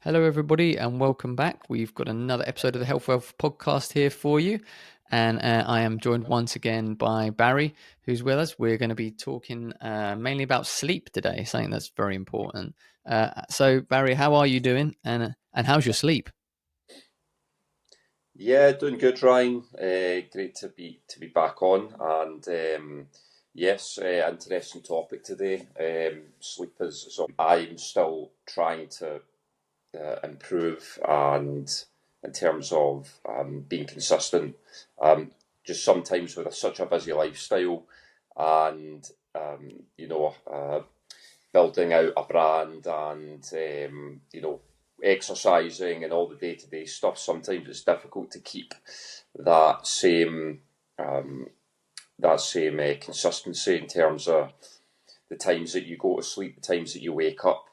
Hello, everybody, and welcome back. We've got another episode of the Health Wealth podcast here for you. And I am joined once again by Barry, who's with us. We're going to be talking mainly about sleep today, something that's very important. So, Barry, how are you doing? And how's your sleep? Yeah, doing good, Ryan. Great to be back on, and yes, interesting topic today. Sleep is something I'm still trying to improve, and in terms of being consistent, um, just sometimes with such a busy lifestyle, and building out a brand and exercising and all the day-to-day stuff, sometimes it's difficult to keep that same um, consistency in terms of the times that you go to sleep, the times that you wake up,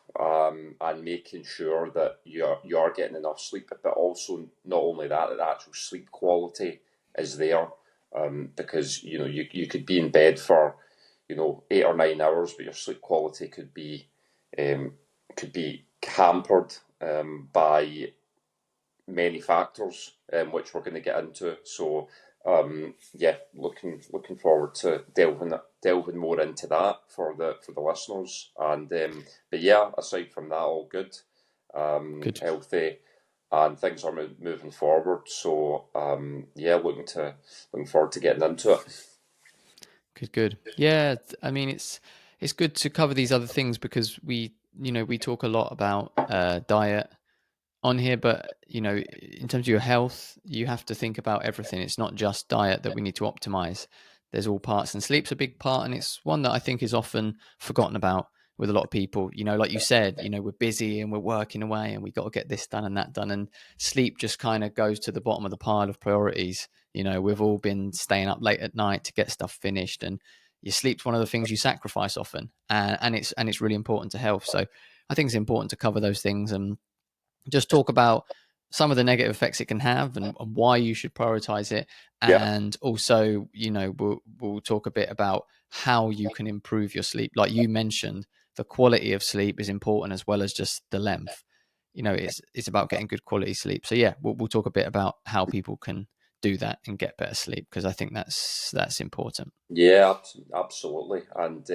and making sure that you're getting enough sleep, but also not only that, that the actual sleep quality is there, because you could be in bed for 8 or 9 hours, but your sleep quality um, could be hampered by many factors, which we're going to get into. So, yeah, looking forward to delving more into that for the listeners. And but yeah, aside from that, all good, Good. healthy, and things are moving forward. So, yeah, looking forward to getting into it. Good. Yeah, I mean it's good to cover these other things because we talk a lot about diet on here, but in terms of your health, you have to think about everything. It's not just diet that we need to optimize. There's all parts, and sleep's a big part, and it's one that I think is often forgotten about with a lot of people. Like you said, we're busy and we're working away, and we got to get this done and that done, and sleep just kind of goes to the bottom of the pile of priorities. We've all been staying up late at night to get stuff finished, and your sleep's one of the things you sacrifice often, and it's really important to health. So I think it's important to cover those things and just talk about some of the negative effects it can have and why you should prioritize it. Yeah, And also, we'll talk a bit about how you can improve your sleep. Like you mentioned, the quality of sleep is important as well as just the length. It's about getting good quality sleep. So yeah, we'll talk a bit about how people can do that and get better sleep because I think that's important. yeah, absolutely. And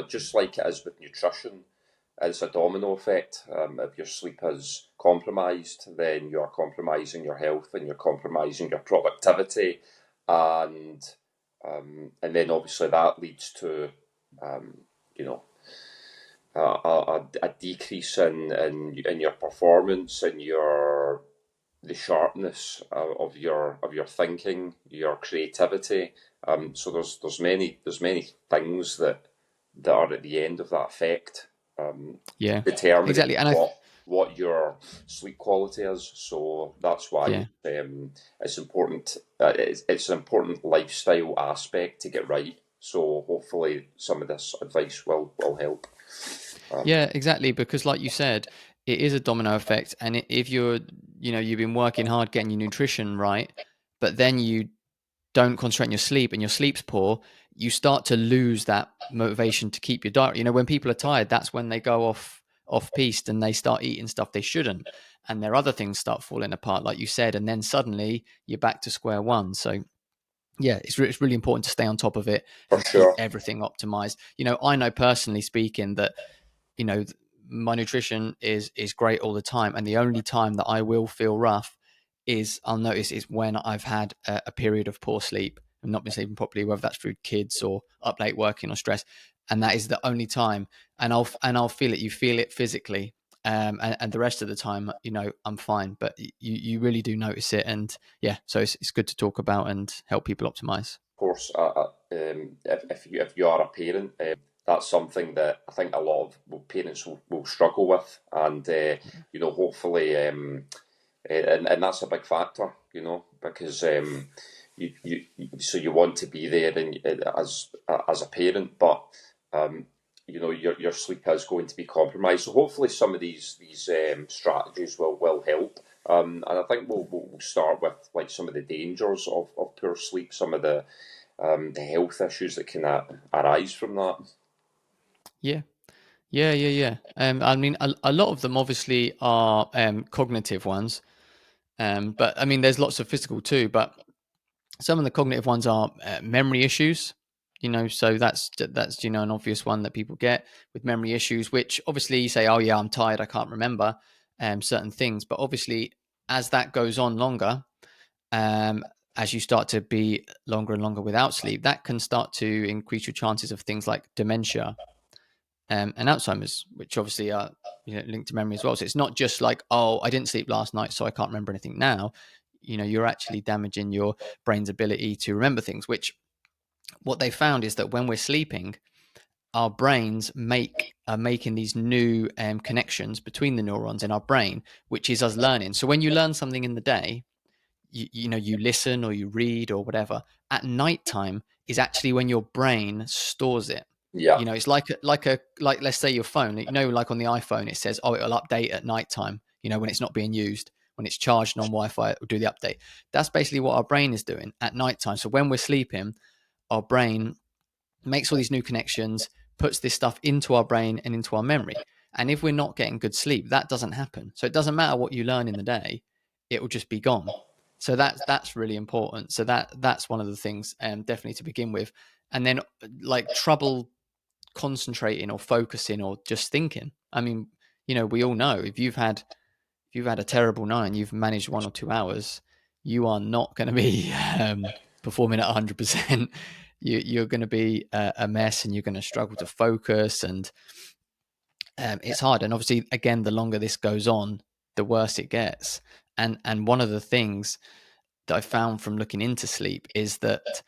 just like it is with nutrition, it's a domino effect. If your sleep is compromised, then you're compromising your health and you're compromising your productivity, and and then obviously that leads to you know a decrease in your performance and your the sharpness of your thinking, your creativity. So there's many things that are at the end of that effect, Yeah, determining exactly. And what your sleep quality is. So that's why yeah. it's important. It's an important lifestyle aspect to get right. So hopefully some of this advice will help. Yeah, exactly. Because, like you said, it is a domino effect. And if you've been working hard getting your nutrition right, but then you don't concentrate on your sleep and your sleep's poor, you start to lose that motivation to keep your diet. When people are tired, that's when they go off piste and they start eating stuff they shouldn't, and their other things start falling apart, like you said, and then suddenly you're back to square one. So yeah, it's really important to stay on top of it For and keep sure. everything optimized. I know personally speaking that you know my nutrition is great all the time, and the only time that I will feel rough is I'll notice is when I've had a period of poor sleep and not been sleeping properly, whether that's through kids or up late working or stress, and that is the only time. And I'll feel it. You feel it physically, and the rest of the time, I'm fine. But you really do notice it, and yeah, so it's good to talk about and help people optimize. Course, if you are a parent, that's something that I think a lot of parents will struggle with, and hopefully, and that's a big factor, because so you want to be there as a parent, but um, your sleep is going to be compromised. So hopefully, some of these strategies will help. And I think we'll start with like some of the dangers of poor sleep, some of the health issues that can arise from that. Yeah. Yeah, yeah, yeah. I mean, a lot of them obviously are cognitive ones, but I mean, there's lots of physical too. But some of the cognitive ones are memory issues. So that's an obvious one that people get with memory issues, which obviously you say, oh yeah, I'm tired, I can't remember certain things. But obviously, as that goes on longer, um, as you start to be longer and longer without sleep, that can start to increase your chances of things like dementia and Alzheimer's, which obviously are linked to memory as well. So it's not just like, oh, I didn't sleep last night, so I can't remember anything now. You're actually damaging your brain's ability to remember things. Which what they found is that when we're sleeping, our brains are making these new connections between the neurons in our brain, which is us learning. So when you learn something in the day, you listen or you read or whatever, at nighttime is actually when your brain stores it. Yeah, It's like let's say your phone, like on the iPhone it says, oh, it'll update at nighttime, when it's not being used. When it's charged on Wi-Fi, it will do the update. That's basically what our brain is doing at nighttime. So when we're sleeping, our brain makes all these new connections, puts this stuff into our brain and into our memory. And if we're not getting good sleep, that doesn't happen. So it doesn't matter what you learn in the day, it will just be gone. So that's really important. So that's one of the things definitely to begin with. And then like trouble concentrating or focusing or just thinking. I mean, we all know if you've had a terrible night and you've managed 1 or 2 hours, you are not going to be performing at 100%. You're going to be a mess and you're going to struggle to focus. And it's hard. And obviously, again, the longer this goes on, the worse it gets. And one of the things that I found from looking into sleep is that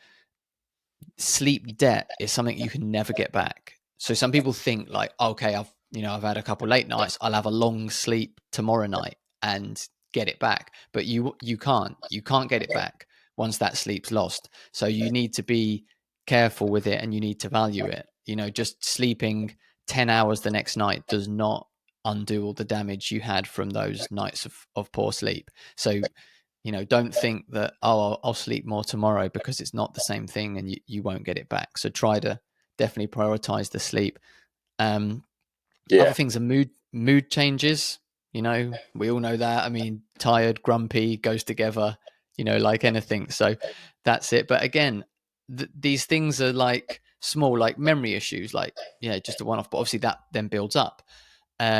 sleep debt is something you can never get back. So some people think like, okay, I've had a couple late nights, I'll have a long sleep tomorrow night and get it back. But you can't get it back once that sleep's lost. So you need to be careful with it and you need to value it. Just sleeping 10 hours the next night does not undo all the damage you had from those nights of poor sleep. So don't think that, oh, I'll sleep more tomorrow, because it's not the same thing and you won't get it back. So try to definitely prioritize the sleep. um Other yeah, things are mood changes. We all know that. I mean, tired, grumpy goes together, like anything. So that's it. But again, these things are like small, like memory issues, like, yeah, just a one-off, but obviously that then builds up.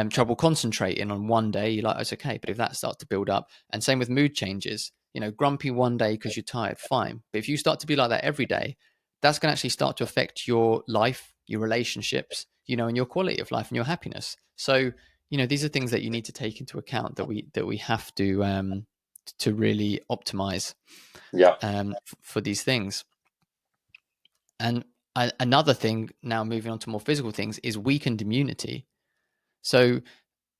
Trouble concentrating on one day, you're like, it's okay. But if that starts to build up, and same with mood changes, grumpy one day because you're tired, fine. But if you start to be like that every day, that's going to actually start to affect your life, your relationships, and your quality of life and your happiness. So, these are things that you need to take into account, that we have to really optimize yeah, for these things. And another thing, now moving on to more physical things, is weakened immunity. So,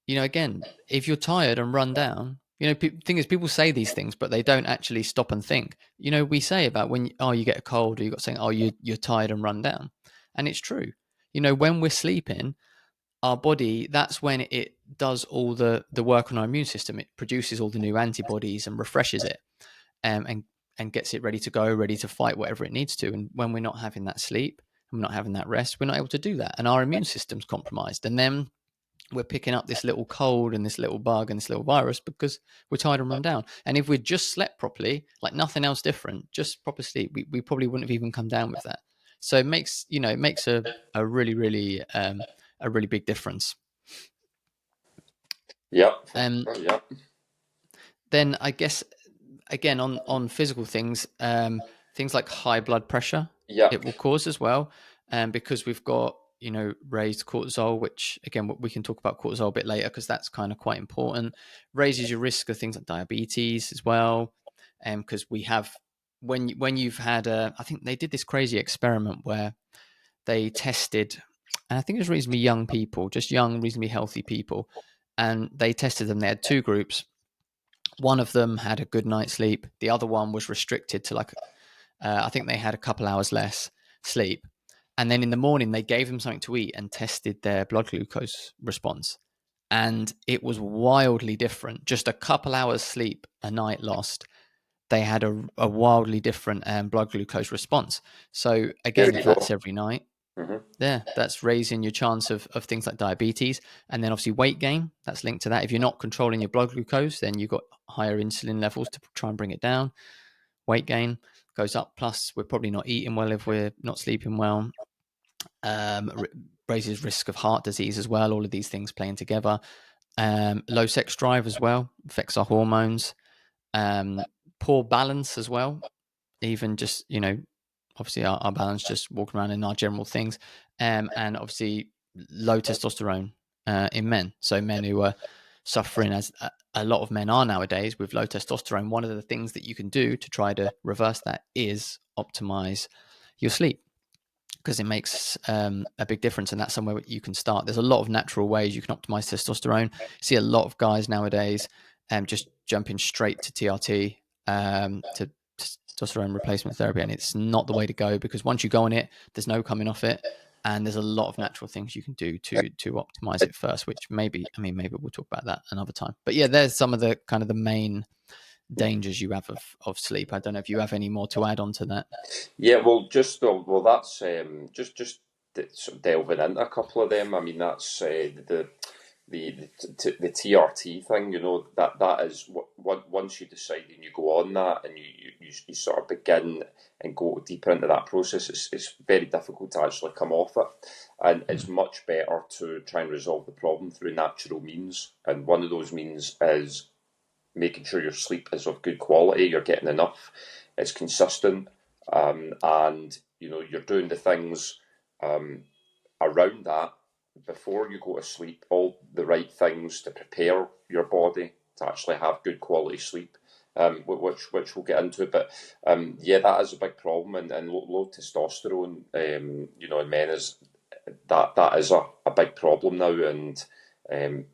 again, if you're tired and run down, thing is, people say these things, but they don't actually stop and think. We say about when, oh, you get a cold, or you got saying, oh, you're tired and run down. And it's true. When we're sleeping, our body, that's when it does all the work on our immune system. It produces all the new antibodies and refreshes it, and gets it ready to go, ready to fight whatever it needs to. And when we're not having that sleep, and we're not having that rest, we're not able to do that. And our immune system's compromised. And then we're picking up this little cold and this little bug and this little virus because we're tired and run down. And if we'd just slept properly, like nothing else different, just proper sleep, we probably wouldn't have even come down with that. So it makes a really, really a really big difference. yeah, Um, yeah, then I guess, again, on physical things, things like high blood pressure, yeah, it will cause as well, because we've got raised cortisol, which again we can talk about cortisol a bit later because that's kind of quite important. Raises your risk of things like diabetes as well, because we have, when you've had I think they did this crazy experiment where they tested, and I think it was reasonably young people, just young, reasonably healthy people, and they tested them. They had two groups. One of them had a good night's sleep. The other one was restricted to like, I think they had a couple hours less sleep. And then in the morning, they gave them something to eat and tested their blood glucose response. And it was wildly different. Just a couple hours sleep a night lost, they had a wildly different blood glucose response. So there again, you if that's go. every night, Hmm. Yeah, that's raising your chance of things like diabetes. And then obviously weight gain, that's linked to that. If you're not controlling your blood glucose, then you've got higher insulin levels to try and bring it down. Weight gain goes up. Plus, we're probably not eating well if we're not sleeping well. Um, raises risk of heart disease as well. All of these things playing together. Low sex drive as well affects our hormones. Poor balance as well. Even just, obviously our balance, just walking around in our general things, and obviously low testosterone in men. So men who are suffering, as a lot of men are nowadays, with low testosterone. One of the things that you can do to try to reverse that is optimize your sleep, because it makes a big difference, and that's somewhere you can start. There's a lot of natural ways you can optimize testosterone. See a lot of guys nowadays just jumping straight to TRT, to testosterone replacement therapy, and it's not the way to go, because once you go on it, there's no coming off it, and there's a lot of natural things you can do to optimize it first. Which maybe we'll talk about that another time. But yeah, there's some of the kind of the main dangers you have of sleep. I don't know if you have any more to add on to that. Yeah, well, that's just sort of delving into a couple of them. I mean, that's the TRT thing. You know, that is what once you decide and you go on that, and you sort of begin and go deeper into that process, it's very difficult to actually come off it, and it's Mm. much better to try and resolve the problem through natural means. And one of those means is making sure your sleep is of good quality, you're getting enough, it's consistent, and you're doing the things um, around that before you go to sleep, all the right things to prepare your body to actually have good quality sleep. Which we'll get into, but yeah, that is a big problem, and low testosterone, in men is that is a big problem now, and um,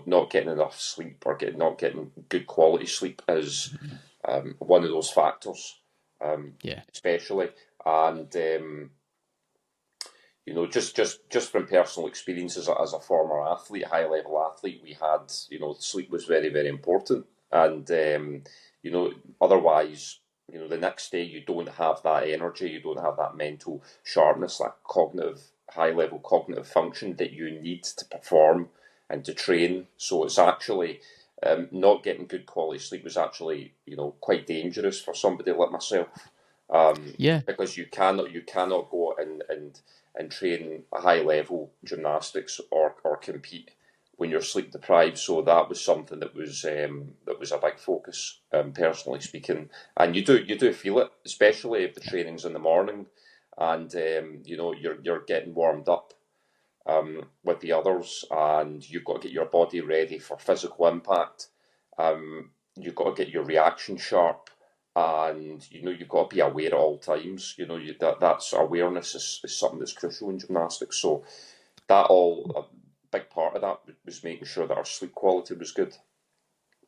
not getting enough sleep or not getting good quality sleep is one of those factors, Yeah. especially. And just from personal experience as a former athlete, high level athlete, we had, sleep was very, very important. And, otherwise, the next day you don't have that energy, you don't have that mental sharpness, that high level cognitive function that you need to perform and to train. So it's actually, not getting good quality sleep was actually, quite dangerous for somebody like myself, Yeah. because you cannot go and train high level gymnastics or compete when you're sleep deprived. So that was something that was a big focus, personally speaking. And you do feel it, especially if the training's in the morning, and you're getting warmed up with the others, and you've got to get your body ready for physical impact. You've got to get your reaction sharp, and you've got to be aware at all times. That's awareness is something that's crucial in gymnastics. So that all a big part of that was making sure that our sleep quality was good.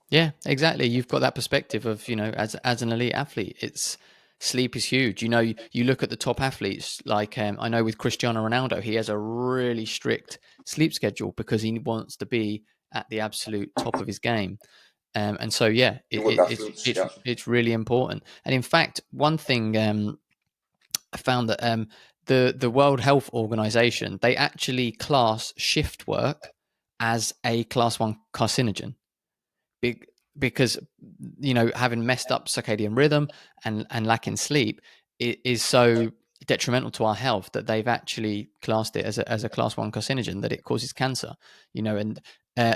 Yeah, exactly. You've got that perspective of, as an elite athlete, it's sleep is huge. You look at the top athletes, like I know with Cristiano Ronaldo, he has a really strict sleep schedule because he wants to be at the absolute top of his game. And so, yeah, Feel the difference, yeah. it's really important. And in fact, one thing I found that the World Health Organization, they actually class shift work as a class one carcinogen, big, because having messed up circadian rhythm and lacking sleep is so detrimental to our health that they've actually classed it as a class one carcinogen, that it causes cancer. And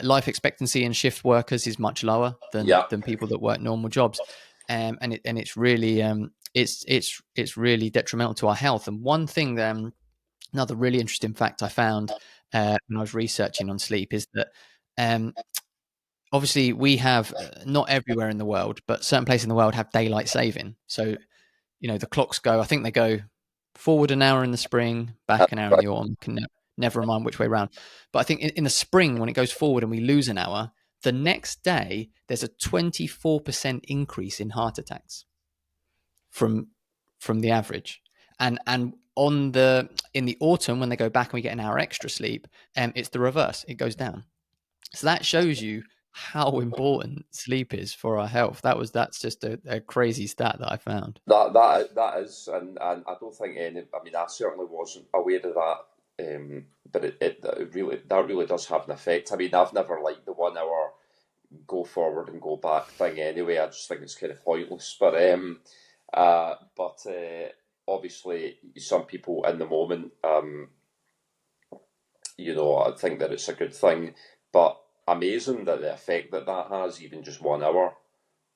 life expectancy in shift workers is much lower than Yeah. people that work normal jobs, and it's really it's really detrimental to our health. And one thing, another really interesting fact I found when I was researching on sleep is that um, obviously we have, not everywhere in the world, but certain places in the world have daylight saving. So, the clocks go, I think they go forward an hour in the spring, back an hour in Right. the autumn. Can never remind which way around. But I think in the spring, when it goes forward and we lose an hour, the next day there's a 24% increase in heart attacks from the average. And in the autumn, when they go back and we get an hour extra sleep, it's the reverse. It goes down. So that shows you how important sleep is for our health. That's just a crazy stat that I found. That is, and I don't think any. I mean, I certainly wasn't aware of that. But it really that really does have an effect. I mean, I've never liked the 1 hour go forward and go back thing anyway. I just think it's kind of pointless. But obviously, some people in the moment, I think that it's a good thing. But amazing that the effect that that has, even just 1 hour,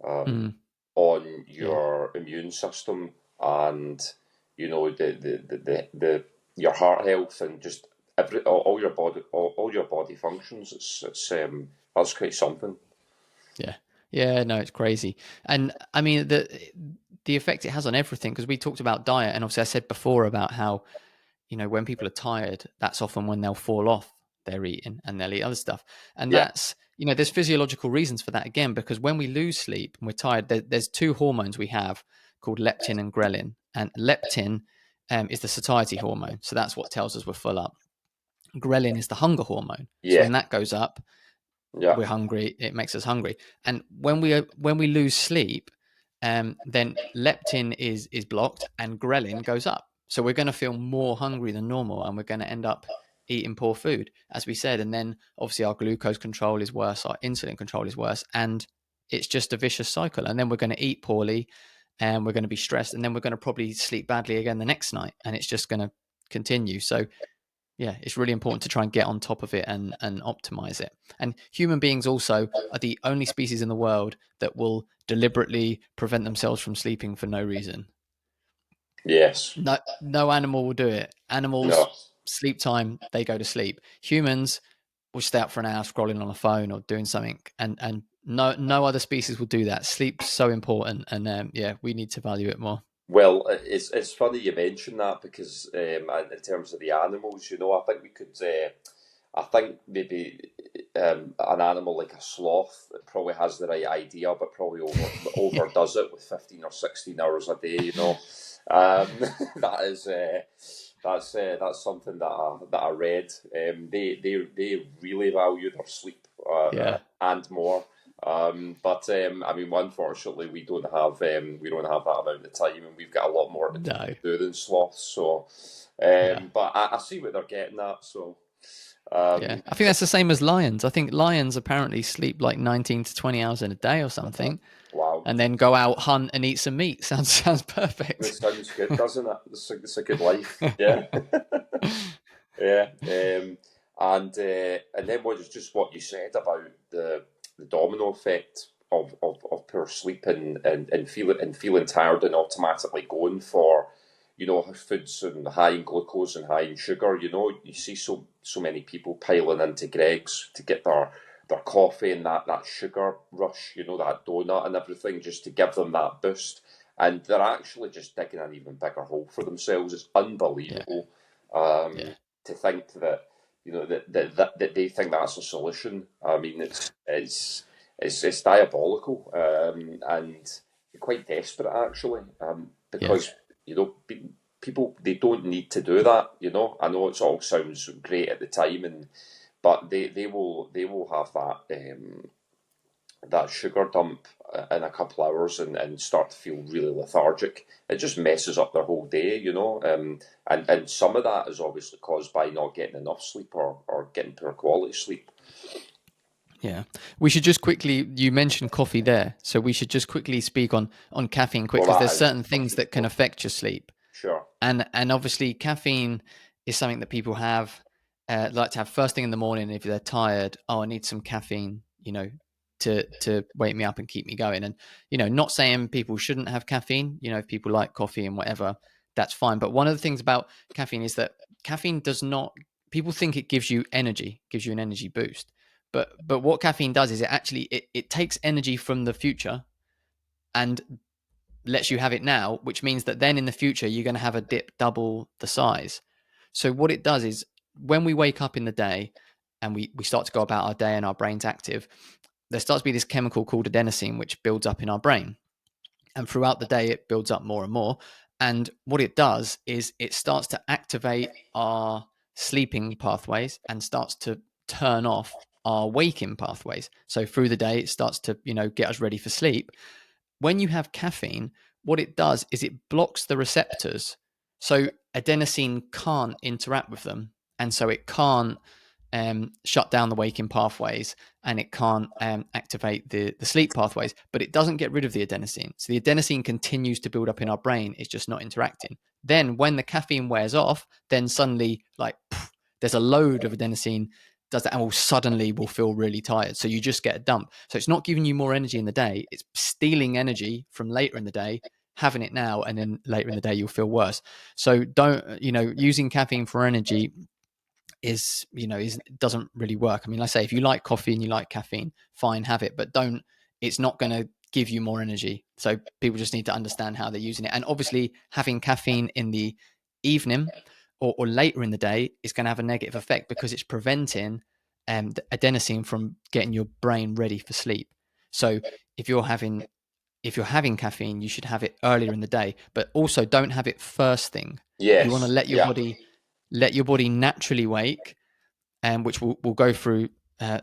um, Mm, on yeah. your immune system and the your heart health and just all your all your body functions. It's that's quite something. Yeah. Yeah, no, it's crazy. And I mean the effect it has on everything, because we talked about diet, and obviously I said before about how, when people are tired, that's often when they'll fall off their eating and they'll eat other stuff. And Yeah. that's, there's physiological reasons for that again, because when we lose sleep and we're tired, there's two hormones we have called leptin and ghrelin. And leptin is the satiety hormone. So that's what tells us we're full up. Ghrelin is the hunger hormone. So Yeah. when that goes up, Yeah. we're hungry. It makes us hungry. And when we lose sleep, then leptin is blocked and ghrelin goes up. So we're going to feel more hungry than normal, and we're going to end up eating poor food, as we said. And then obviously our glucose control is worse, our insulin control is worse, and it's just a vicious cycle. And then we're going to eat poorly, and we're going to be stressed, and then we're going to probably sleep badly again the next night, and it's just going to continue. So yeah, it's really important to try and get on top of it and optimize it. And human beings also are the only species in the world that will deliberately prevent themselves from sleeping for no reason. Yes. No animal will do it. Animals No. sleep time, they go to sleep. Humans will stay up for an hour scrolling on a phone or doing something, and no other species will do that. Sleep's so important, and yeah, we need to value it more. Well, it's funny you mention that because in terms of the animals, I think we could. I think maybe an animal like a sloth probably has the right idea, but probably overdoes it with 15 or 16 hours a day. That is that's something that I read. They really value their sleep Yeah, and more. But I mean, unfortunately, we don't have that amount of time, and we've got a lot more to no, do than sloths. So, yeah. but I see what they're getting at. So, Yeah, um, I think that's the same as lions. I think lions apparently sleep like 19 to 20 hours in a day or something, wow, and then go out, hunt, and eat some meat. Sounds perfect. this sounds good, doesn't it? It's a good life. Yeah, yeah. And then what is just what you said about the domino effect of poor sleep and feeling tired and automatically going for foods and high in glucose and high in sugar. You see so many people piling into Greg's to get their coffee and that sugar rush, that donut and everything, just to give them that boost. And they're actually just digging an even bigger hole for themselves. It's Yeah, unbelievable yeah, to think that that they think that's a solution. I mean, it's diabolical, and quite desperate actually, yeah, because people they don't need to do that. I know it all sounds great at the time, but they will have that sugar dump in a couple hours and start to feel really lethargic. It just messes up their whole day, and some of that is obviously caused by not getting enough sleep or getting poor quality sleep. yeah. We should just quickly. You mentioned coffee there, so we should just quickly speak on caffeine, quick, Well, because there's that is certain things that can affect your sleep. sure. And obviously caffeine is something that people have like to have first thing in the morning if they're tired. Oh, I need some caffeine, to wake me up and keep me going. And not saying people shouldn't have caffeine. If people like coffee and whatever, that's fine. But one of the things about caffeine is that caffeine does not. People think it gives you an energy boost. But what caffeine does is it takes energy from the future and lets you have it now, which means that then in the future you're going to have a dip double the size. So what it does is when we wake up in the day and we start to go about our day and our brain's active, there starts to be this chemical called adenosine which builds up in our brain. And throughout the day it builds up more and more. And what it does is it starts to activate our sleeping pathways and starts to turn off our waking pathways. So through the day, it starts to, get us ready for sleep. When you have caffeine, what it does is it blocks the receptors. So adenosine can't interact with them. And so it can't shut down the waking pathways, and it can't activate the sleep pathways, but it doesn't get rid of the adenosine. So the adenosine continues to build up in our brain. It's just not interacting. Then when the caffeine wears off, then suddenly there's a load of adenosine does that, and we'll feel really tired. So you just get a dump. So it's not giving you more energy in the day. It's stealing energy from later in the day, having it now, and then later in the day you'll feel worse. So don't, using caffeine for energy is doesn't really work. I mean, I say if you like coffee and you like caffeine, fine, have it, but don't. It's not going to give you more energy. So people just need to understand how they're using it. And obviously, having caffeine in the evening or later in the day is going to have a negative effect because it's preventing the adenosine from getting your brain ready for sleep. So if you're having caffeine, you should have it earlier in the day, but also don't have it first thing. You want to Yes, let your yeah. body naturally wake, and which we'll go through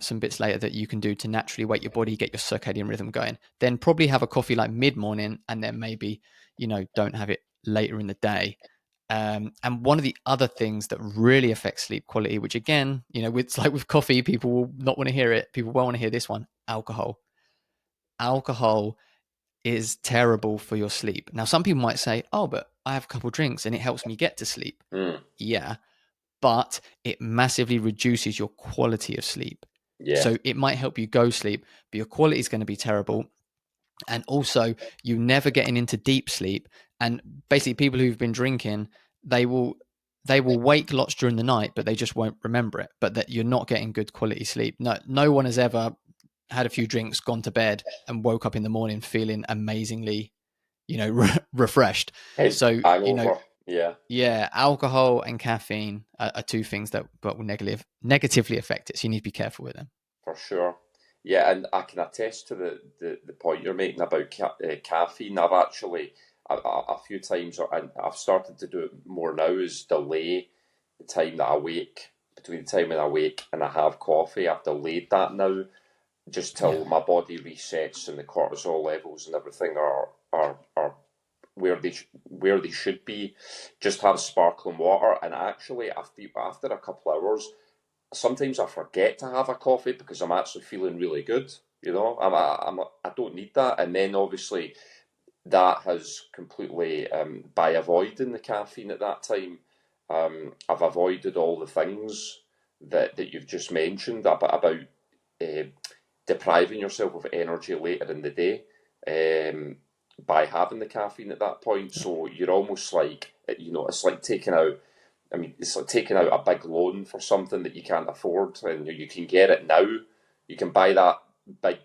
some bits later that you can do to naturally wake your body, get your circadian rhythm going. Then probably have a coffee like mid morning, and then maybe don't have it later in the day. And one of the other things that really affects sleep quality, which again, it's like with coffee, people will not want to hear it. People won't want to hear this one: alcohol. Alcohol is terrible for your sleep. Now, some people might say, "Oh, but I have a couple of drinks and it helps me get to sleep." Mm, Yeah, but it massively reduces your quality of sleep. yeah. So it might help you go sleep, but your quality is going to be terrible. And also, you never getting into deep sleep. And basically, people who've been drinking, they will wake lots during the night, but they just won't remember it. But that you're not getting good quality sleep. No one has ever had a few drinks, gone to bed, and woke up in the morning feeling amazingly, refreshed. Head So hangover. Yeah, yeah, alcohol and caffeine are two things that but will negatively affect it. So you need to be careful with them. for sure. Yeah, and I can attest to the point you're making about caffeine. I've actually a few times, and I've started to do it more now, is delay the time that I wake between the time when I wake and I have coffee. I've delayed that now just Yeah, till my body resets and the cortisol levels and everything are where they should be. Just have sparkling water, and actually, after a couple hours, sometimes I forget to have a coffee because I'm actually feeling really good. I don't need that, and then obviously that has completely by avoiding the caffeine at that time. I've avoided all the things that you've just mentioned about uh, depriving yourself of energy later in the day by having the caffeine at that point. yeah, So you're almost like, it's like taking out. I mean, it's like taking out a big loan for something that you can't afford, and you can get it now. You can buy that big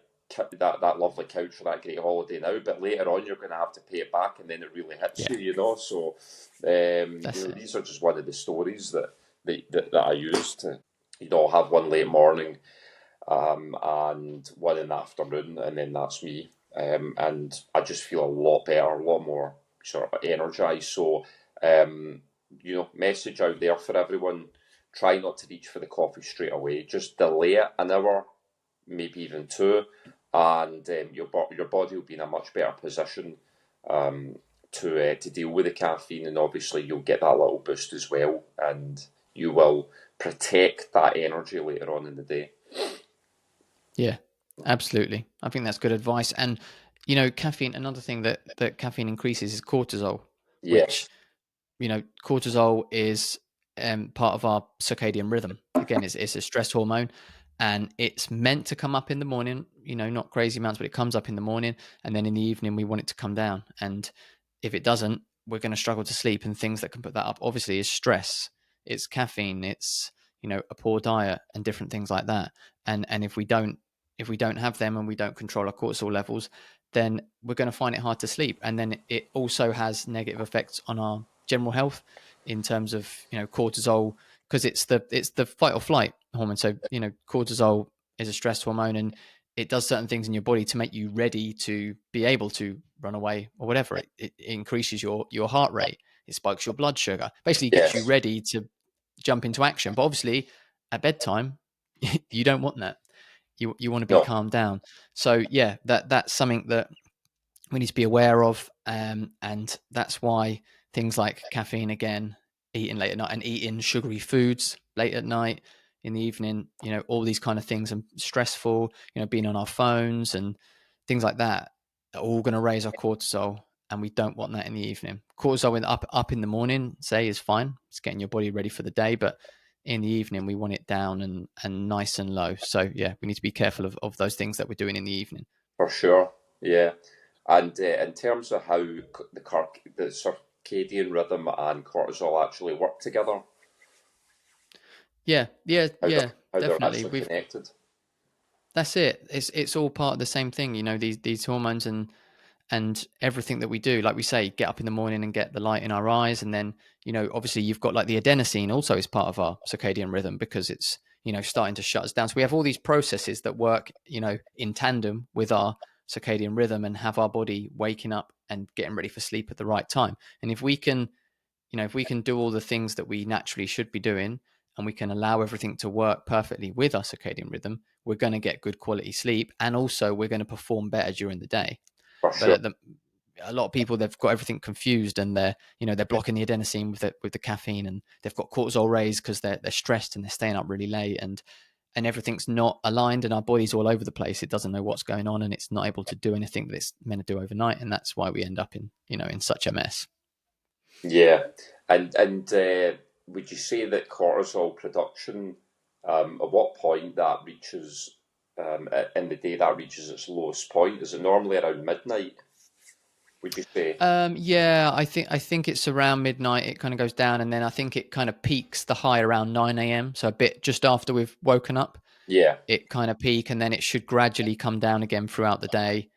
that lovely couch for that great holiday now, but later on you're going to have to pay it back, and then it really hits yeah. you. So, That's it. these are just one of the stories that I use to, have one late morning, and one in the afternoon, and then that's me. And I just feel a lot better, a lot more sort of energized. So, message out there for everyone: try not to reach for the coffee straight away. Just delay it an hour, maybe even two, and your body will be in a much better position um, to deal with the caffeine, and obviously you'll get that little boost as well, and you will protect that energy later on in the day. Yeah, absolutely. I think that's good advice. And caffeine. Another thing that caffeine increases is cortisol, which Yes. cortisol is part of our circadian rhythm. Again, it's a stress hormone, and it's meant to come up in the morning. Not crazy amounts, but it comes up in the morning, and then in the evening we want it to come down. And if it doesn't, we're going to struggle to sleep. And things that can put that up, obviously, is stress. It's caffeine. It's a poor diet and different things like that. And if we don't have them and we don't control our cortisol levels, then we're going to find it hard to sleep. And then it also has negative effects on our general health in terms of cortisol, because it's the fight or flight hormone. So cortisol is a stress hormone, and it does certain things in your body to make you ready to be able to run away or whatever. It increases your heart rate, it spikes your blood sugar, basically gets you Yes. ready to jump into action. But obviously at bedtime you don't want that. You want to be No, calmed down. So yeah, that's something that we need to be aware of, and that's why things like caffeine, again, eating late at night and eating sugary foods late at night, in the evening, all these kind of things, and stressful, being on our phones and things like that, are all going to raise our cortisol, and we don't want that in the evening. Cortisol up in the morning, say, is fine. It's getting your body ready for the day, but in the evening we want it down and nice and low. So yeah, we need to be careful of those things that we're doing in the evening. for sure. Yeah. And in terms of how the circadian rhythm and cortisol actually work together, Yeah, yeah, how yeah, they're definitely. actually connected. That's it. It's all part of the same thing. These hormones and everything that we do. Like we say, get up in the morning and get the light in our eyes, and then obviously you've got like the adenosine also is part of our circadian rhythm, because it's starting to shut us down. So we have all these processes that work in tandem with our circadian rhythm and have our body waking up and getting ready for sleep at the right time. And if we can do all the things that we naturally should be doing, and we can allow everything to work perfectly with our circadian rhythm, we're going to get good quality sleep, and also we're going to perform better during the day. For But sure. a lot of people, they've got everything confused, and they're blocking the adenosine with the caffeine, and they've got cortisol raised because they're stressed and they're staying up really late, and everything's not aligned, and our body's all over the place. It doesn't know what's going on, and it's not able to do anything that it's meant to do overnight, and that's why we end up in such a mess. Yeah. And would you say that cortisol production, at what point that reaches, in the day that reaches its lowest point? Is it normally around midnight, would you say? Yeah, I think it's around midnight. It kind of goes down, and then I think it kind of peaks the high around 9 a.m. So a bit just after we've woken up, Yeah, it kind of peak, and then it should gradually come down again throughout the day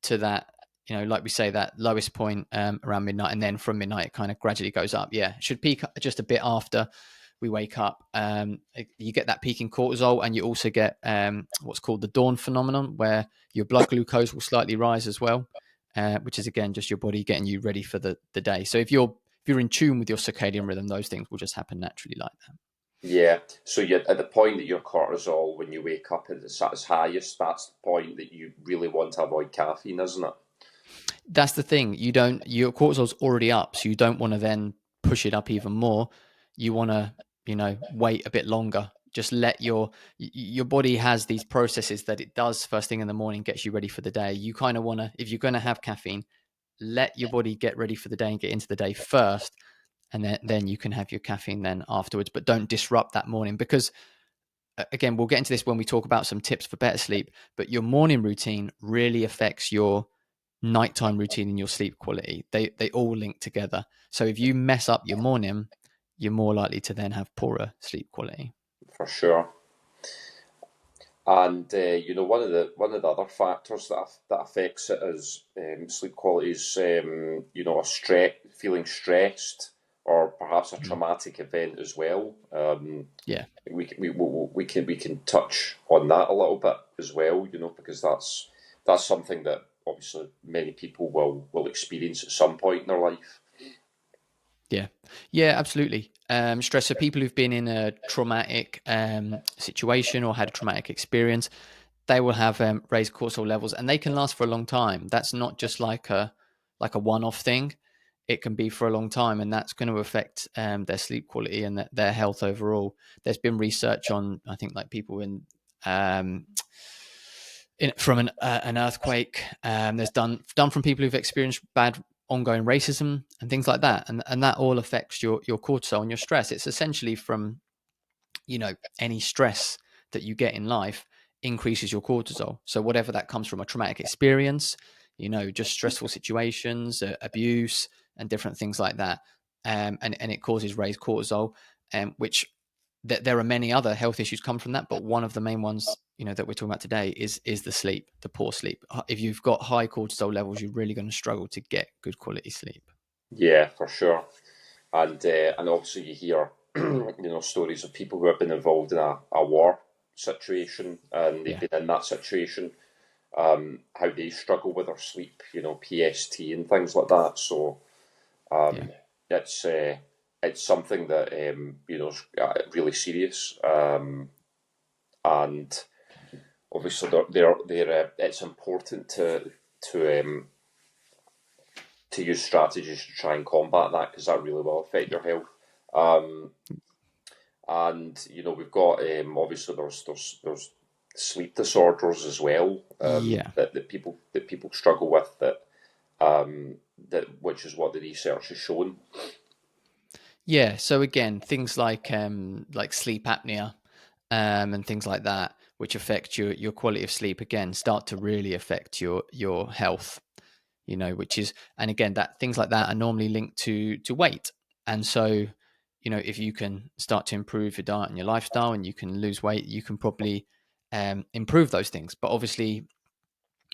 to that, like we say, that lowest point around midnight, and then from midnight it kind of gradually goes up. Yeah, it should peak just a bit after we wake up. You get that peak in cortisol, and you also get what's called the dawn phenomenon, where your blood glucose will slightly rise as well, which is again just your body getting you ready for the day. So if you're in tune with your circadian rhythm, those things will just happen naturally like that. yeah. So you're at the point that your cortisol, when you wake up, is at its highest. That's the point that you really want to avoid caffeine, isn't it? That's the thing. Your cortisol's already up, so you don't want to then push it up even more. You want to, wait a bit longer. Just let your body has these processes that it does first thing in the morning, gets you ready for the day. You kind of want to, if you're going to have caffeine, let your body get ready for the day and get into the day first, and then you can have your caffeine then afterwards. But don't disrupt that morning, because again, we'll get into this when we talk about some tips for better sleep, but your morning routine really affects your nighttime routine and your sleep quality. They all link together. So if you mess up your morning, you're more likely to then have poorer sleep quality. For sure. And one of the other factors that affects it is sleep quality is a feeling stressed, or perhaps a Mhm. traumatic event as well. Yeah, We can touch on that a little bit as well, because that's something that obviously many people will experience at some point in their life. yeah, yeah, absolutely. Stress. So people who've been in a traumatic situation or had a traumatic experience, they will have raised cortisol levels, and they can last for a long time. That's not just like a one-off thing. It can be for a long time, and that's going to affect their sleep quality and their health overall. There's been research on, I think, like people um, from an earthquake. There's done from people who've experienced bad ongoing racism and things like that, and that all affects your cortisol and your stress. It's essentially from any stress that you get in life increases your cortisol. So whatever that comes from, a traumatic experience, just stressful situations, abuse, and different things like that, and it causes raised cortisol, which there are many other health issues come from that, but one of the main ones that we're talking about today is the sleep, the poor sleep. If you've got high cortisol levels, you're really going to struggle to get good quality sleep. Yeah, for sure. And obviously you hear stories of people who have been involved in a war situation, and they've Yeah, been in that situation, how they struggle with their sleep, PST and things like that. So yeah, it's it's something that is really serious, and obviously it's important to use strategies to try and combat that, because that really will affect your health. Um, and we've got, obviously there's sleep disorders as well, Yeah. that people struggle with, that which is what the research has shown. Yeah. So again, things like sleep apnea, and things like that, which affect your quality of sleep, again, start to really affect your health. Which is, and again, that things like that are normally linked to weight. And so, if you can start to improve your diet and your lifestyle, and you can lose weight, you can probably improve those things. But obviously,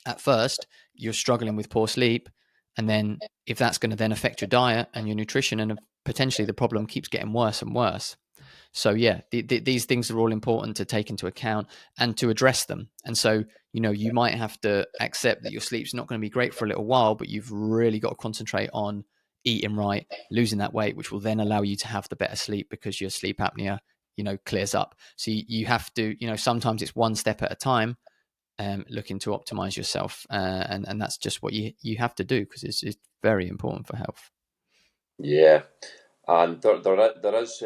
at first, you're struggling with poor sleep, and then if that's going to then affect your diet and your nutrition, and potentially the problem keeps getting worse and worse. So yeah, these things are all important to take into account and to address them. And so, you might have to accept that your sleep's not going to be great for a little while, but you've really got to concentrate on eating right, losing that weight, which will then allow you to have the better sleep, because your sleep apnea, clears up. So you have to, sometimes it's one step at a time, looking to optimize yourself. And that's just what you have to do, because it's very important for health. Yeah, and there's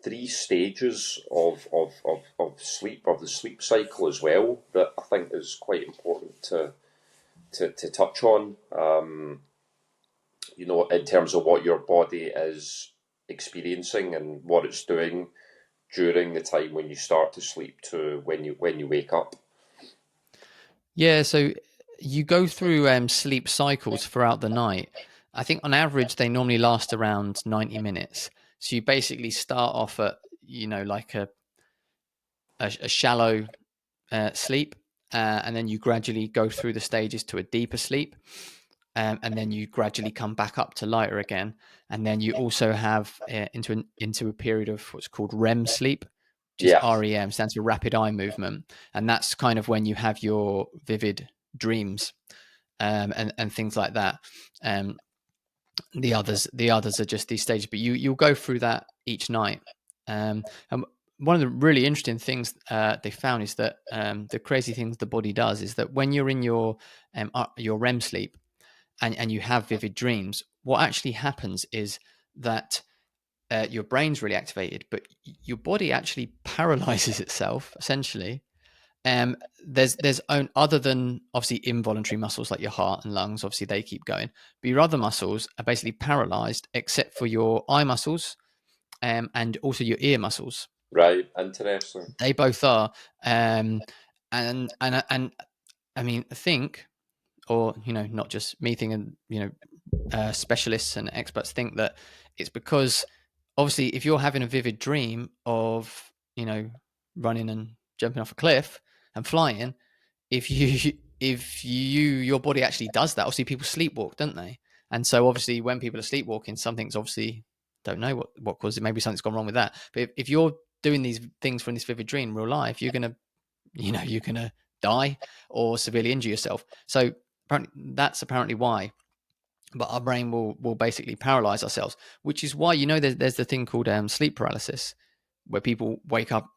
three stages of sleep, of the sleep cycle as well, that I think is quite important to touch on. In terms of what your body is experiencing and what it's doing during the time when you start to sleep to when you wake up. Yeah, so you go through sleep cycles throughout the night. I think on average they normally last around 90 minutes. So you basically start off at, like a shallow sleep, and then you gradually go through the stages to a deeper sleep, and then you gradually come back up to lighter again, and then you also have into a period of what's called REM sleep, which is Yeah, REM, stands for rapid eye movement, and that's kind of when you have your vivid dreams, and things like that. Um, the others are just these stages, but you'll go through that each night. And one of the really interesting things they found is that the crazy things the body does is that when you're in your REM sleep, and you have vivid dreams, what actually happens is that your brain's really activated, but your body actually paralyzes itself essentially. There's own other than obviously involuntary muscles like your heart and lungs, obviously they keep going, but your other muscles are basically paralyzed except for your eye muscles, and also your ear muscles. right. Interesting. They both are, and I mean, think, or not just me thinking, specialists and experts think that it's because obviously if you're having a vivid dream of running and jumping off a cliff and flying, if your body actually does that, obviously people sleepwalk, don't they? And so obviously when people are sleepwalking, something's obviously, don't know what caused it, maybe something's gone wrong with that. But if you're doing these things from this vivid dream in real life, you're gonna die or severely injure yourself. So apparently that's apparently why. But our brain will basically paralyze ourselves, which is why there's the thing called sleep paralysis, where people wake up,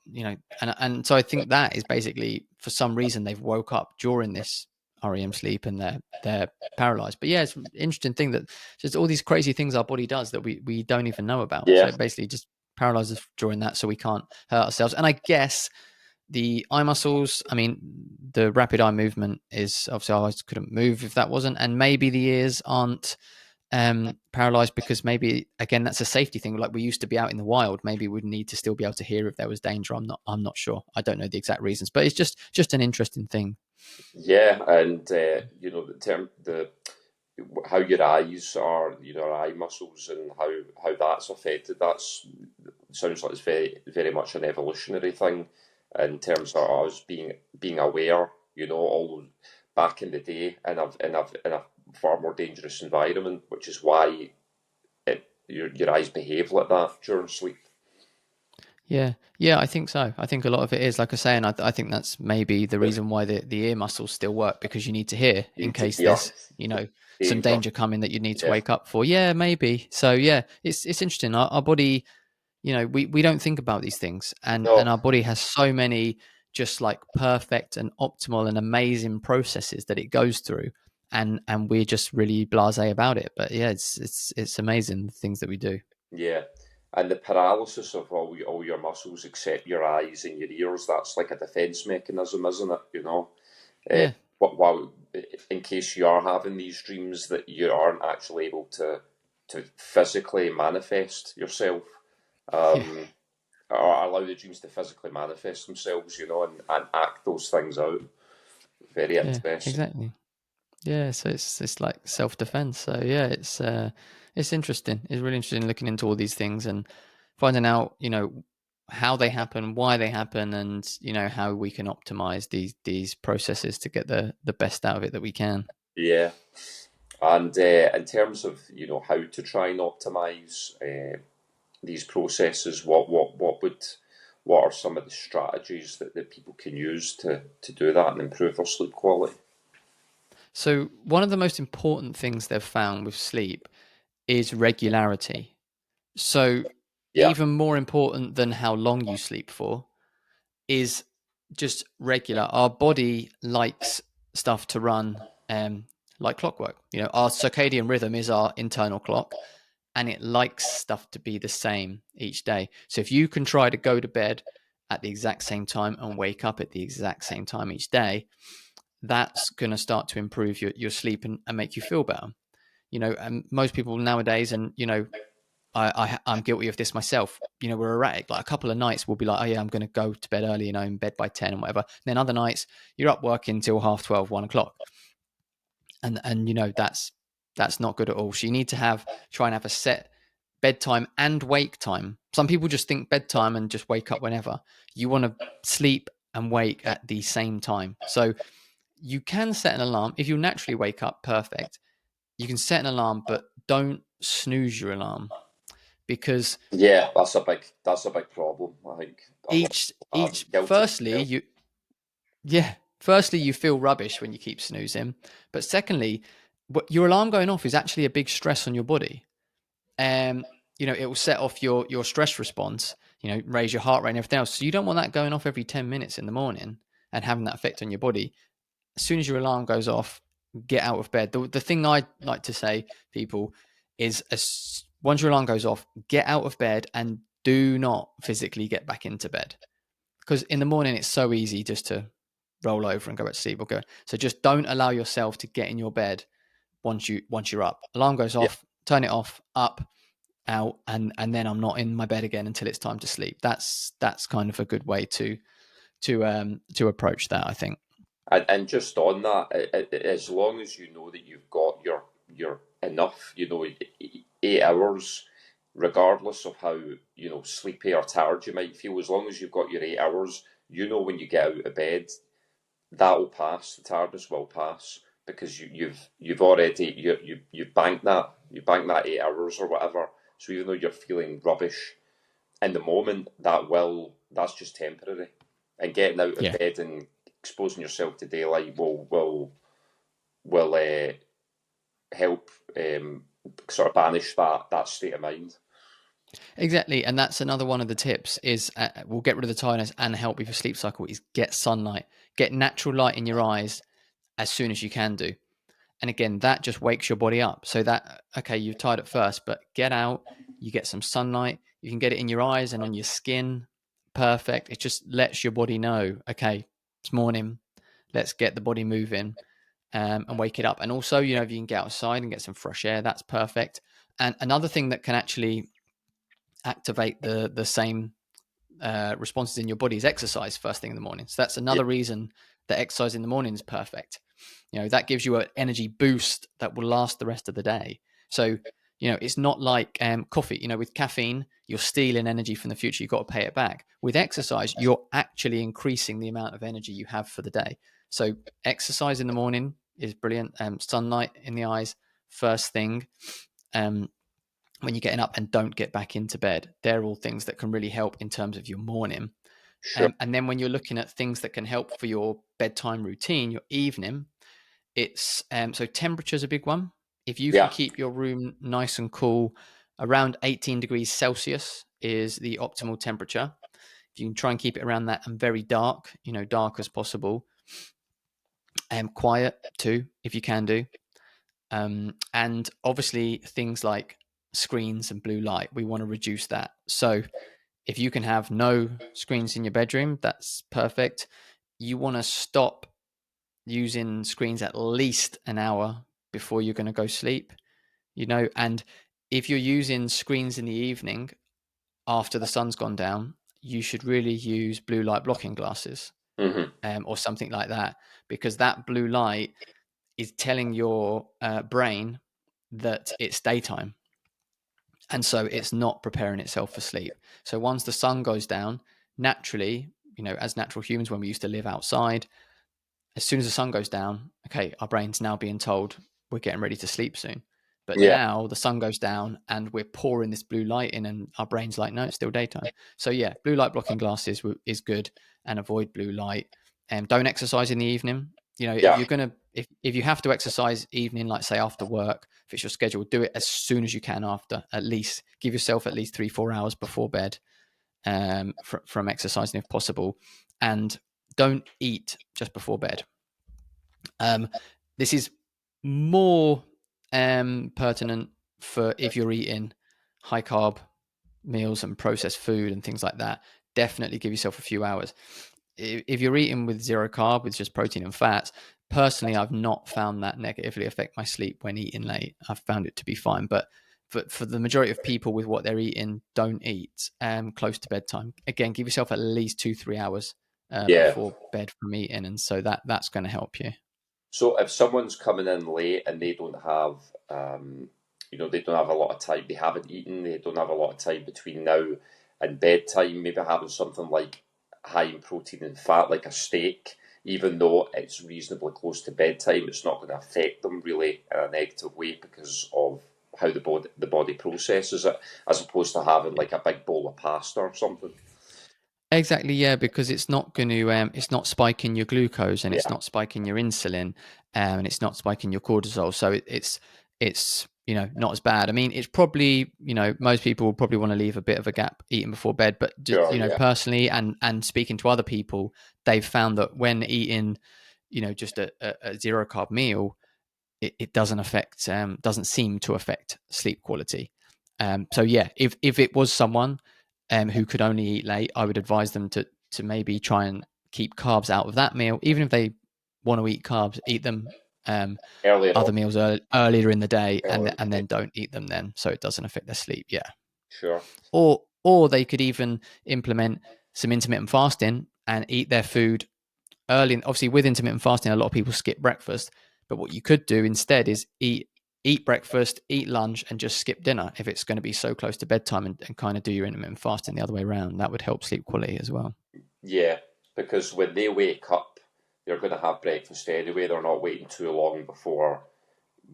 and so I think that is basically for some reason they've woke up during this REM sleep and they're paralyzed. But yeah, it's an interesting thing that just all these crazy things our body does that we don't even know about. So Yeah, it basically just paralyzes during that, so we can't hurt ourselves. And I guess the eye muscles, I mean, the rapid eye movement is obviously our eyes couldn't move if that wasn't, and maybe the ears aren't paralyzed because maybe again that's a safety thing. Like we used to be out in the wild, maybe we'd need to still be able to hear if there was danger. I'm not sure. I don't know the exact reasons, but it's just an interesting thing. yeah, and the term the how your eyes are, eye muscles, and how that's affected. That's sounds like it's very much an evolutionary thing in terms of us being aware. All back in the day, in a far more dangerous environment, which is why your eyes behave like that during sleep. Yeah, I think so. I think a lot of it is, like I say, and I think that's maybe the reason why the ear muscles still work, because you need to hear You in need to case hear there's some danger. danger coming that you need to Yeah, wake up for. Yeah, maybe. So yeah, it's interesting. Our body, we don't think about these things, and No, our body has so many just like perfect and optimal and amazing processes that it goes through, and we're just really blasé about it. But yeah, it's amazing the things that we do. yeah. And the paralysis of all your muscles except your eyes and your ears, that's like a defense mechanism, isn't it? Uh, Yeah. while in case you are having these dreams that you aren't actually able to physically manifest yourself, Yeah. um, or allow the dreams to physically manifest themselves, and act those things out. Very Yeah, interesting. exactly. Yeah, so it's like self defense. So yeah, it's interesting. It's really interesting looking into all these things and finding out, how they happen, why they happen, and how we can optimize these processes to get the best out of it that we can. Yeah. And in terms of how to try and optimize these processes, what are some of the strategies that people can use to do that and improve their sleep quality? So one of the most important things they've found with sleep is regularity. So Yeah, even more important than how long you sleep for is just regular. Our body likes stuff to run like clockwork. Our circadian rhythm is our internal clock, and it likes stuff to be the same each day. So if you can try to go to bed at the exact same time and wake up at the exact same time each day, that's going to start to improve your sleep and make you feel better. And most people nowadays, and I'm guilty of this myself. We're erratic. Like a couple of nights, we'll be like, oh yeah, I'm going to go to bed early, in bed by 10 and whatever. And then other nights, you're up working till half 12, 1 o'clock, and that's not good at all. So you need to try and have a set bedtime and wake time. Some people just think bedtime and just wake up whenever. You want to sleep and wake at the same time. So you can set an alarm if you naturally wake up. Perfect. You can set an alarm, but don't snooze your alarm because yeah, that's a big problem. I think I'm each guilty firstly myself. you yeah firstly you feel rubbish when you keep snoozing, but secondly what your alarm going off is actually a big stress on your body. um it will set off your stress response, raise your heart rate and everything else, so you don't want that going off every 10 minutes in the morning and having that effect on your body. As soon as your alarm goes off, get out of bed. The thing I like to say people is, once your alarm goes off, get out of bed and do not physically get back into bed, because in the morning it's so easy just to roll over and go back to sleep or go. So just don't allow yourself to get in your bed once you're up. Alarm goes Yeah, off, turn it off, up, out, and then I'm not in my bed again until it's time to sleep. That's kind of a good way to approach that, I think. and just on that, as long as you know that you've got your enough, 8 hours, regardless of how sleepy or tired you might feel, as long as you've got your 8 hours, when you get out of bed, that will pass. The tiredness will pass because you've already you banked that 8 hours or whatever. So even though you're feeling rubbish in the moment, that's just temporary. And getting out of Yeah. bed and exposing yourself to daylight will help sort of banish that state of mind. Exactly, and that's another one of the tips is will get rid of the tiredness and help with your sleep cycle is get sunlight, get natural light in your eyes as soon as you can do. And again, that just wakes your body up. So that, okay, you're tired at first, but get out, you get some sunlight, you can get it in your eyes and on your skin. Perfect. It just lets your body know, okay, it's morning, let's get the body moving, and wake it up. And also, if you can get outside and get some fresh air, that's perfect. And another thing that can actually activate the same responses in your body is exercise first thing in the morning. So that's Yeah, another reason that exercise in the morning is perfect. That gives you an energy boost that will last the rest of the day. So it's not like coffee. With caffeine, you're stealing energy from the future. You've got to pay it back. With exercise, you're actually increasing the amount of energy you have for the day. So exercise in the morning is brilliant. Sunlight in the eyes first thing. Um, when you're getting up, and don't get back into bed. They're all things that can really help in terms of your morning. sure. And then when you're looking at things that can help for your bedtime routine, your evening, it's so temperature is a big one. If you can Yeah, keep your room nice and cool around 18 degrees Celsius is the optimal temperature. If you can try and keep it around that, and very dark, dark as possible, and quiet too, if you can do. And obviously things like screens and blue light, we want to reduce that. So if you can have no screens in your bedroom, that's perfect. You want to stop using screens at least an hour before you're going to go sleep, and if you're using screens in the evening after the sun's gone down, you should really use blue light blocking glasses, Hmm. or something like that, because that blue light is telling your brain that it's daytime, and so it's not preparing itself for sleep. So once the sun goes down, naturally, as natural humans, when we used to live outside, as soon as the sun goes down, okay, our brain's now being told we're getting ready to sleep soon. But Yeah, now the sun goes down and we're pouring this blue light in, and our brain's like, no, it's still daytime. So yeah, blue light blocking glasses is good, and avoid blue light. And don't exercise in the evening. If yeah, you're gonna, if you have to exercise evening, like say after work, if it's your schedule, do it as soon as you can after. At least give yourself at least 3-4 hours before bed, from exercising if possible, and don't eat just before bed. Um, this is more pertinent for if you're eating high carb meals and processed food and things like that. Definitely give yourself a few hours. If you're eating with zero carb, with just protein and fats, personally, I've not found that negatively affect my sleep when eating late. I've found it to be fine. But for the majority of people with what they're eating, don't eat close to bedtime. Again, give yourself at least 2-3 hours yeah. before bed from eating, and so that's going to help you. So if someone's coming in late and they don't have, they don't have a lot of time, they haven't eaten, they don't have a lot of time between now and bedtime, maybe having something like high in protein and fat, like a steak, even though it's reasonably close to bedtime, it's not going to affect them really in a negative way because of how the body processes it, as opposed to having like a big bowl of pasta or something. Exactly, yeah, because it's not going to, it's not spiking your glucose, and it's Yeah, not spiking your insulin, and it's not spiking your cortisol. So it's not as bad. I mean, it's probably, most people will probably want to leave a bit of a gap eating before bed, but just, sure, yeah, personally, and speaking to other people, they've found that when eating, just a zero carb meal, it doesn't seem to affect sleep quality. So yeah, if it was someone who could only eat late, I would advise them to maybe try and keep carbs out of that meal. Even if they want to eat carbs, eat them earlier other on, meals earlier in the day, earlier and in the and day, then don't eat them then, so it doesn't affect their sleep. Yeah, sure, or they could even implement some intermittent fasting and eat their food early. Obviously, with intermittent fasting, a lot of people skip breakfast. But what you could do instead is eat breakfast, eat lunch, and just skip dinner if it's going to be so close to bedtime, and kind of do your intermittent fasting the other way around. That would help sleep quality as well. yeah, because when they wake up, they're going to have breakfast anyway. They're not waiting too long before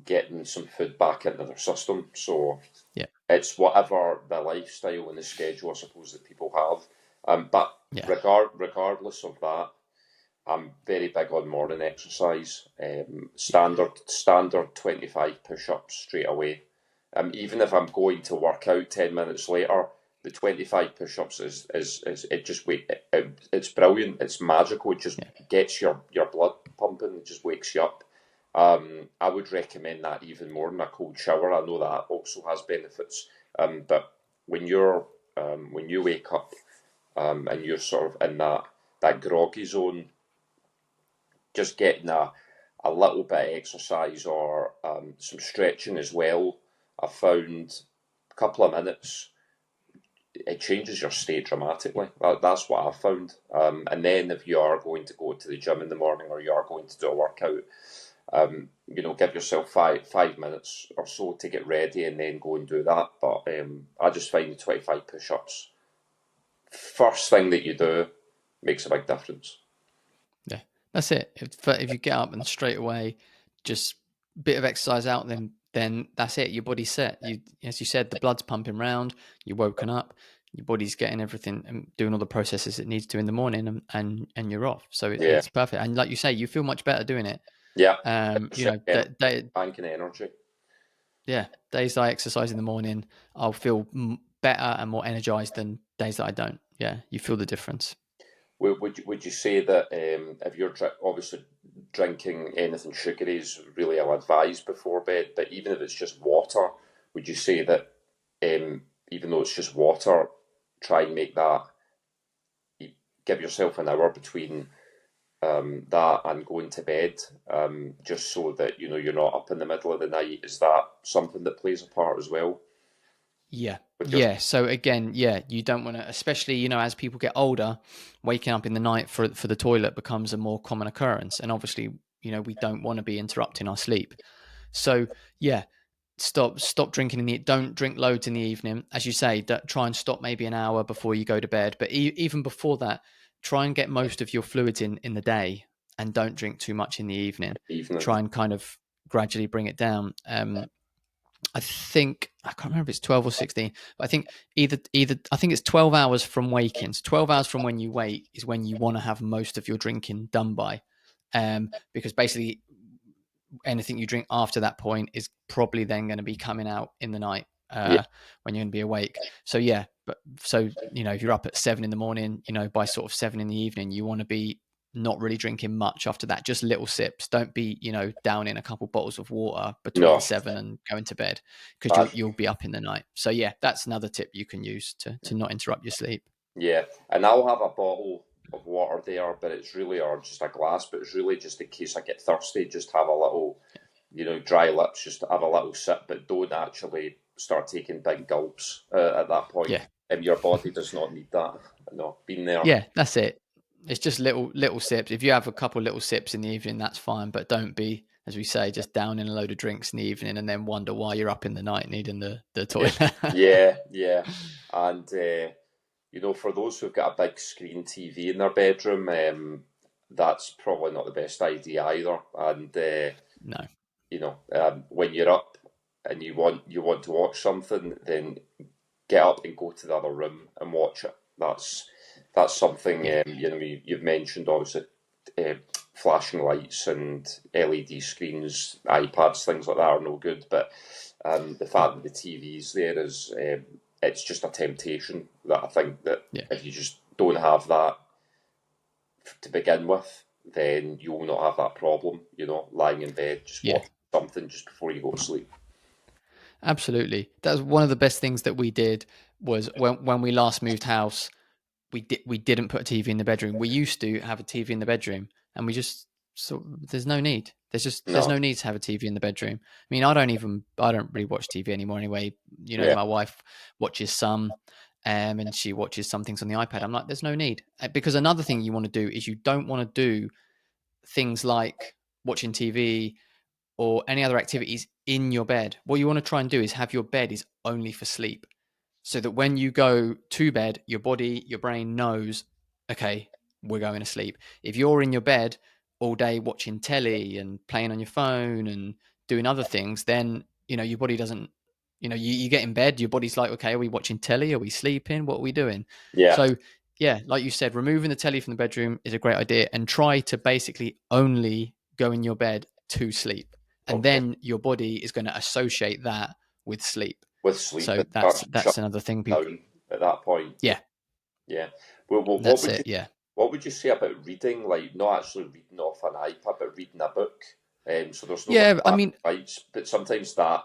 getting some food back into their system. So Yeah, it's whatever the lifestyle and the schedule, I suppose, that people have. But yeah, regardless of that, I'm very big on morning exercise. yeah, Standard 25 push-ups straight away. Even if I'm going to work out 10 minutes later, the 25 push-ups is it just it's brilliant. It's magical. It just yeah, gets your blood pumping. It just wakes you up. I would recommend that even more than a cold shower. I know that also has benefits. But when when you wake up, and you're sort of in that groggy zone, just getting a little bit of exercise or some stretching as well, I found a couple of minutes, it changes your state dramatically. That's what I found. And then if you are going to go to the gym in the morning or you are going to do a workout, give yourself five minutes or so to get ready and then go and do that. But I just find the 25 push-ups first thing that you do makes a big difference. yeah. That's it. If you get up and straight away, just a bit of exercise out, then that's it. Your body's set. You, as you said, the blood's pumping round. You're woken up. Your body's getting everything and doing all the processes it needs to in the morning, and you're off. So Yeah, it's perfect. And like you say, you feel much better doing it. yeah. It's That banking energy. yeah, days I exercise in the morning, I'll feel better and more energized than days that I don't. Yeah, you feel the difference. Would you say that if you're obviously drinking anything sugary is really ill advised before bed, but even if it's just water, would you say that even though it's just water, try and make that, give yourself an hour between that and going to bed, just so that you're not up in the middle of the night? Is that something that plays a part as well Yeah. with your? Yeah. So again, yeah, you don't want to, especially, as people get older, waking up in the night for the toilet becomes a more common occurrence. And obviously, we don't want to be interrupting our sleep. So yeah, stop drinking don't drink loads in the evening. As you say, try and stop maybe an hour before you go to bed. But even before that, try and get most of your fluids in the day and don't drink too much in the evening. Evening? Try and kind of gradually bring it down. I think I can't remember if it's 12 or 16, but I think either I think it's 12 hours from waking. So 12 hours from when you wake is when you want to have most of your drinking done by. Because basically anything you drink after that point is probably then going to be coming out in the night, Yeah, when you're going to be awake. So yeah, but so if you're up at 7 in the morning, by sort of 7 in the evening, you want to be not really drinking much after that, just little sips. Don't be down in a couple bottles of water between no, 7 and going to bed, because that, you'll be up in the night. So yeah, that's another tip you can use to not interrupt your sleep. yeah, and I'll have a bottle of water there, but it's really, or just a glass, but it's really just in case I get thirsty, just have a little, dry lips, just have a little sip, but don't actually start taking big gulps at that point. Yeah. Your body does not need that. No, been there. Yeah, that's it. It's just little sips. If you have a couple little sips in the evening, that's fine. But don't be, as we say, just down in a load of drinks in the evening and then wonder why you're up in the night needing the Yeah, toilet. yeah, yeah. And for those who've got a big screen TV in their bedroom, that's probably not the best idea either. And No. when you're up and you want to watch something, then get up and go to the other room and watch it. That's something, Yeah. you've mentioned, obviously, uh, flashing lights and LED screens, iPads, things like that are no good. But the fact that the TV's there is, it's just a temptation that I think that Yeah. if you just don't have that to begin with, then you will not have that problem. Lying in bed, just Yeah. watch something just before you go to sleep. Absolutely. That's one of the best things that we did was when we last moved house. We didn't put a TV in the bedroom. We used to have a TV in the bedroom, and we just there's no need. There's No, no need to have a TV in the bedroom. I mean, I don't really watch TV anymore anyway. yeah, My wife watches some, and she watches some things on the iPad. I'm like, there's no need, because another thing you want to do is you don't want to do things like watching TV or any other activities in your bed. What you want to try and do is have your bed is only for sleep, so that when you go to bed, your body, your brain knows, okay, we're going to sleep. If you're in your bed all day watching telly and playing on your phone and doing other things, then your body doesn't. You get in bed, your body's like, okay, are we watching telly? Are we sleeping? What are we doing? yeah. So yeah, like you said, removing the telly from the bedroom is a great idea, and try to basically only go in your bed to sleep, and Okay. then your body is going to associate that with sleep. With sleep, So it that's starts to shut that's another thing people. down at that point. Yeah, Yeah, yeah. Well, what that's would you it. Yeah, what would you say about reading? Like, not actually reading off an iPad, but reading a book. So there's no like yeah. I black mean, and whites, but sometimes that,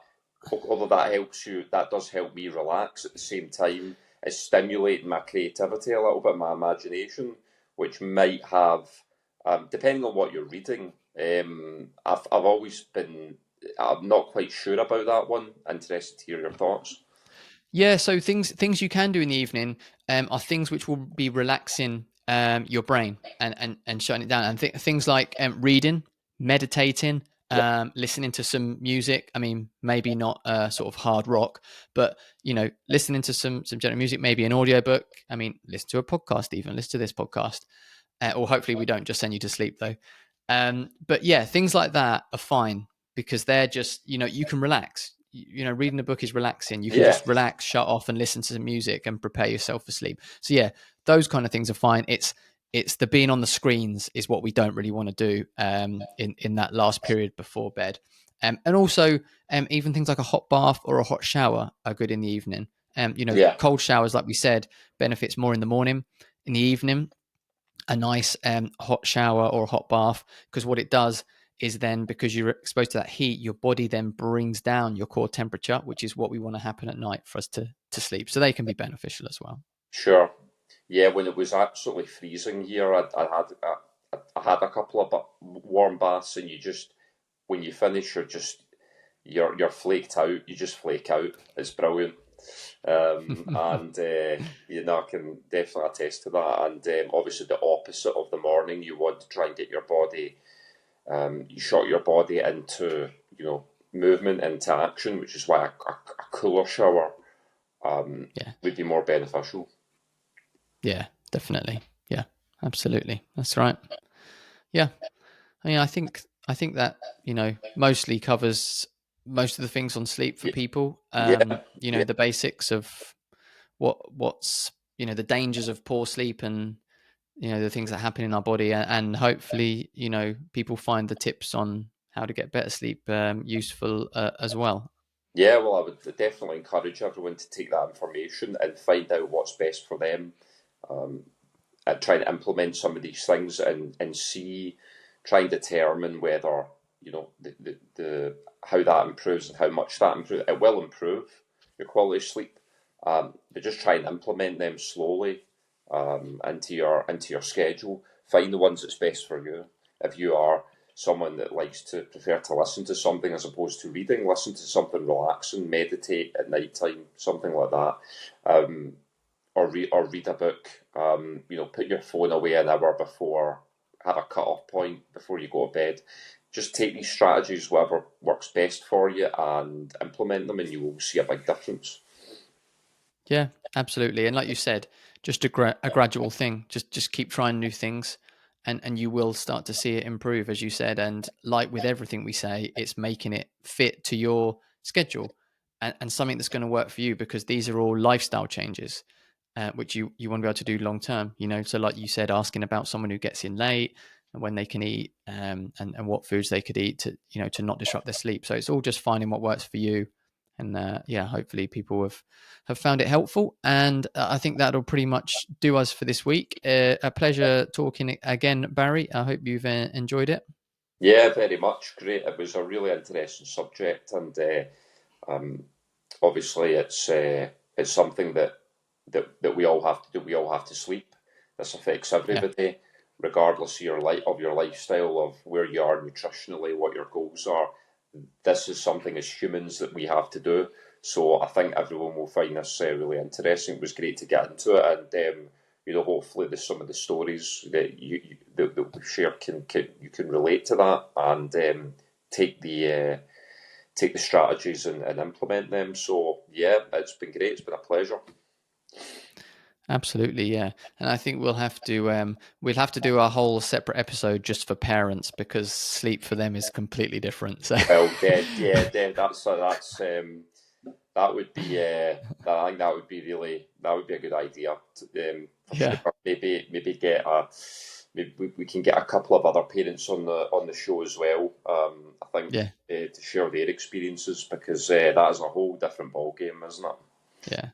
although that helps you, that does help me relax. At the same time, it's stimulating my creativity a little bit, my imagination, which might have, depending on what you're reading. I've always been. I'm not quite sure about that one. Interested to hear your thoughts. yeah. So things you can do in the evening are things which will be relaxing your brain and shutting it down, and things like reading, meditating, Yeah, listening to some music. I mean, maybe not sort of hard rock, but listening to some general music, maybe an audiobook. I mean, listen to a podcast, even listen to this podcast. Or hopefully we don't just send you to sleep though. But yeah, things like that are fine, because they're just, you can relax. Reading a book is relaxing. You can yeah, just relax, shut off, and listen to some music and prepare yourself for sleep. So yeah, those kind of things are fine. It's the being on the screens is what we don't really want to do in that last period before bed. And also, even things like a hot bath or a hot shower are good in the evening. Yeah, Cold showers, like we said, benefits more in the morning. In the evening, a nice hot shower or a hot bath, because what it does is then, because you're exposed to that heat, your body then brings down your core temperature, which is what we want to happen at night for us to sleep. So they can be beneficial as well. sure. Yeah, when it was absolutely freezing here, I had a couple of warm baths, and you just, when you finish, you're flaked out. You just flake out. It's brilliant. And I can definitely attest to that. And obviously, the opposite of the morning, you want to try and get your body, you shot your body into, movement, into action, which is why a cooler shower Yeah, would be more beneficial. yeah, definitely. Yeah, absolutely. That's right. Yeah, I mean, I think that mostly covers most of the things on sleep for Y- people. Yeah, yeah, The basics of what's the dangers of poor sleep, and the things that happen in our body, and hopefully people find the tips on how to get better sleep useful as well. yeah. Well, I would definitely encourage everyone to take that information and find out what's best for them. Um, and try and implement some of these things, and see, try and determine whether the how that improves and how much that improves. It will improve your quality of sleep, but just try and implement them slowly into your schedule. Find the ones that's best for you. If you are someone that likes to prefer to listen to something as opposed to reading, listen to something relaxing, meditate at night time, something like that. Or read a book. Put your phone away an hour before, have a cut-off point before you go to bed. Just take these strategies, whatever works best for you, and implement them, and you will see a big difference. Yeah, absolutely. And like you said, just a gradual thing. Just keep trying new things, and you will start to see it improve, as you said. And like with everything we say, it's making it fit to your schedule, and something that's going to work for you, because these are all lifestyle changes, which you want to be able to do long term. So like you said, asking about someone who gets in late and when they can eat, and what foods they could eat to not disrupt their sleep. So it's all just finding what works for you. And yeah, hopefully people have found it helpful. And I think that'll pretty much do us for this week. A pleasure talking again, Barry. I hope you've enjoyed it. Yeah, very much. Great. It was a really interesting subject, and um, obviously it's something that we all have to do. We all have to sleep. This affects Yeah, everybody, regardless of your lifestyle, of where you are nutritionally, what your goals are. This is something as humans that we have to do. So I think everyone will find this really interesting. It was great to get into it, and hopefully some of the stories that we share can you can relate to that, and take the strategies, and implement them. So yeah, it's been great. It's been a pleasure. absolutely. Yeah, and I think we'll have to do a whole separate episode just for parents, because sleep for them is completely different. So Well, yeah, that would be I think that would be a good idea, for sure. yeah, Maybe get a maybe we can get a couple of other parents on the show as well. I think yeah. to share their experiences, because that is a whole different ball game, isn't it? Yeah,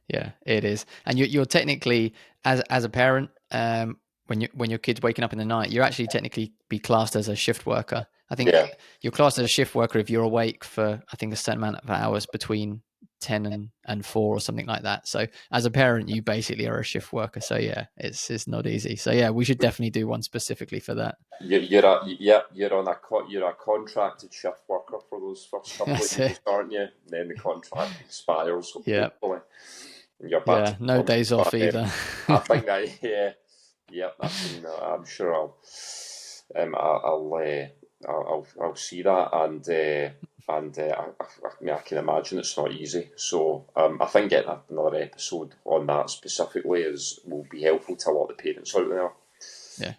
yeah, it is. And you're technically, as a parent, when your kid's waking up in the night, you're actually technically be classed as a shift worker. I think Yeah. you're classed as a shift worker if you're awake for, I think, a certain amount of hours between 10 and 4 or something like that. So as a parent, you basically are a shift worker. So yeah, it's not easy. So yeah, we should definitely do one specifically for that. You're a contracted shift worker for those first couple of That's years, it. aren't you? And then the contract expires, Yeah, hopefully, and you're back to yeah. No normal. days off But either. I think that, yeah, I'm sure I'll see that, I mean, I can imagine it's not easy. So I think getting another episode on that specifically will be helpful to a lot of the parents out there. Yeah.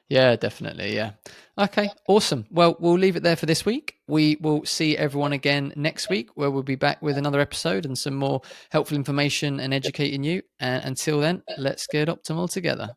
Yeah, definitely. Yeah. Okay, awesome. Well, we'll leave it there for this week. We will see everyone again next week, where we'll be back with another episode and some more helpful information and educating you. And until then, let's get optimal together.